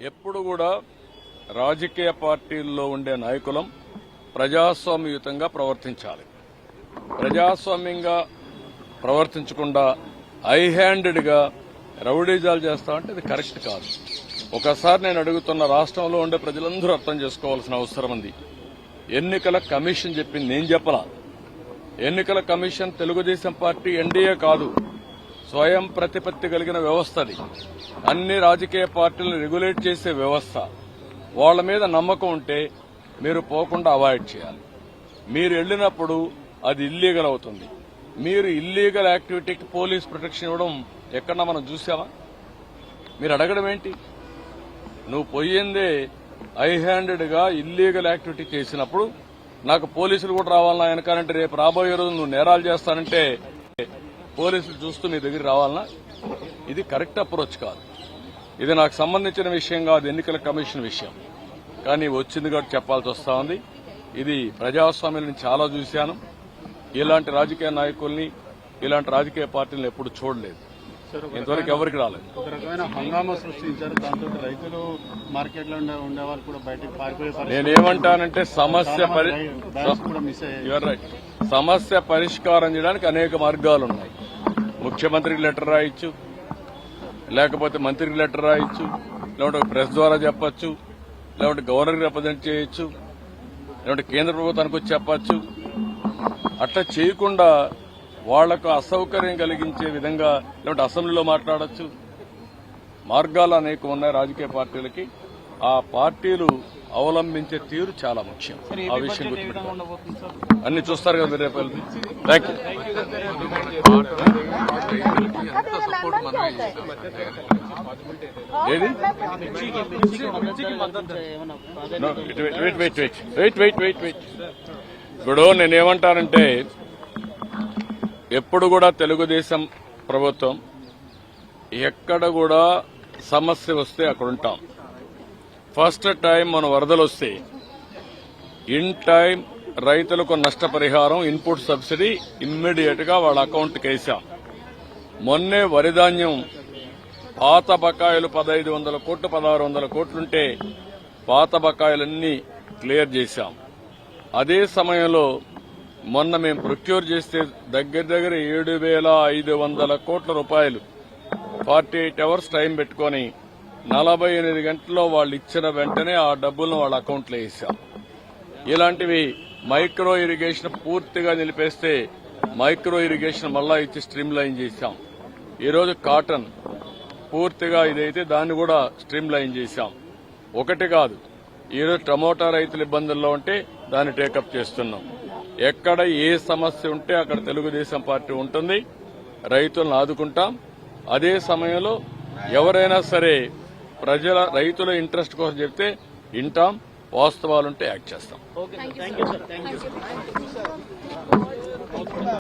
ఎప్పుడు కూడా రాజకీయ పార్టీల్లో ఉండే నాయకులం ప్రజాస్వామ్యయుతంగా ప్రవర్తించాలి. ప్రజాస్వామ్యంగా ప్రవర్తించకుండా హై హ్యాండెడ్గా రౌడీజాలు చేస్తామంటే అది కరెక్ట్ కాదు. ఒకసారి నేను అడుగుతున్న, రాష్ట్రంలో ఉండే ప్రజలందరూ అర్థం చేసుకోవాల్సిన అవసరం ఉంది. ఎన్నికల కమిషన్ చెప్పింది, నేను చెప్పలా. ఎన్నికల కమిషన్ తెలుగుదేశం పార్టీ ఎన్డీఏ కాదు, స్వయం ప్రతిపత్తి కలిగిన వ్యవస్థ. అది అన్ని రాజకీయ పార్టీలను రెగ్యులేట్ చేసే వ్యవస్థ. వాళ్ల మీద నమ్మకం ఉంటే మీరు పోకుండా అవాయిడ్ చేయాలి. మీరు వెళ్లినప్పుడు అది ఇల్లీగల్ అవుతుంది. మీరు ఇల్లీగల్ యాక్టివిటీకి పోలీస్ ప్రొటెక్షన్ ఇవ్వడం ఎక్కడన్నా మనం చూసామా? మీరు అడగడం ఏంటి? నువ్వు పోయిందే హై హ్యాండెడ్గా ఇల్లీగల్ యాక్టివిటీ చేసినప్పుడు నాకు పోలీసులు కూడా రావాలన్నా వెనకాలంటే, రేపు రాబోయే రోజు నువ్వు నేరాలు చేస్తానంటే పోలీసులు చూస్తూ నీ దగ్గర రావాలన్నా? ఇది కరెక్ట్ అప్రోచ్ కాదు. ఇది నాకు సంబంధించిన విషయం కాదు, ఎన్నికల కమిషన్ విషయం. కానీ వచ్చింది కాబట్టి చెప్పాల్సి వస్తా ఉంది. ఇది ప్రజాస్వామ్యాన్ని చాలా చూశాను. ఇలాంటి రాజకీయ నాయకుల్ని, ఇలాంటి రాజకీయ పార్టీలను ఎప్పుడు చూడలేదు. ఇంతవరకు ఎవరికి రాలేదు. ఒక రకమైన హంగామా సృష్టించారు. దాంతో రైతులు మార్కెట్లో ఉండే వాళ్ళు కూడా బయటకు పారిపోయే. నేనేమంటానంటే సమస్య పరిష్కారం చేయడానికి అనేక మార్గాలు ఉన్నాయి. ముఖ్యమంత్రికి లెటర్ రాయొచ్చు, లేకపోతే మంత్రికి లెటర్ రాయొచ్చు, లేకుంటే ప్రెస్ ద్వారా చెప్పొచ్చు, లేకుంటే గవర్నర్కి రిప్రజెంట్ చేయొచ్చు, లేకుంటే కేంద్ర ప్రభుత్వానికి వచ్చి చెప్పొచ్చు. అట్లా చేయకుండా వాళ్లకు అసౌకర్యం కలిగించే విధంగా లేకుంటే అసెంబ్లీలో మాట్లాడొచ్చు. మార్గాలు అనేక ఉన్నాయి రాజకీయ పార్టీలకి. ఆ పార్టీలు అవలంబించే తీరు చాలా ముఖ్యం. ఆ విషయం గుర్తుపెట్టుకోండి. అన్ని చూస్తారు కదా మీరు రేపు. Thank you. ఇప్పుడు నేనేమంటానంటే, ఎప్పుడు కూడా తెలుగుదేశం ప్రభుత్వం ఎక్కడ కూడా సమస్య వస్తే అక్కడ ఉంటాం. ఫస్ట్ టైం మన వరదలు వస్తే ఇన్ టైం రైతులకు నష్టపరిహారం, ఇన్పుట్ సబ్సిడీ ఇమ్మీడియట్ గా వాళ్ళ అకౌంట్కి వేశాం. మొన్నే వరిధాన్యం పాత బకాయిలు 1500 కోట్లు 1600 కోట్లుంటే పాత బకాయిలన్నీ క్లియర్ చేశాం. అదే సమయంలో మొన్న మేము ప్రొక్యూర్ చేస్తే దగ్గర 7,500 కోట్ల రూపాయలు 48 అవర్స్ టైం పెట్టుకుని 48 గంటల్లో వాళ్ళు ఇచ్చిన వెంటనే ఆ డబ్బులను వాళ్ళ అకౌంట్లో వేసాం. ఇలాంటివి మైక్రో ఇరిగేషన్ పూర్తిగా నిలిపేస్తే మైక్రో ఇరిగేషన్ మళ్ళా ఇచ్చి స్ట్రీమ్ లైన్ చేశాం. ఈరోజు కాటన్ పూర్తిగా ఇదైతే దాన్ని కూడా స్ట్రీమ్ లైన్ చేశాం. ఒకటి కాదు, ఈరోజు టమోటా రైతులు ఇబ్బందుల్లో ఉంటే దాన్ని టేకప్ చేస్తున్నాం. ఎక్కడ ఏ సమస్య ఉంటే అక్కడ తెలుగుదేశం పార్టీ ఉంటుంది, రైతులను ఆదుకుంటాం. అదే సమయంలో ఎవరైనా సరే రైతుల ఇంట్రెస్ట్ కోసం చెప్తే వింటాం, వాస్తవాలుంటే యాక్ట్ చేస్తాం.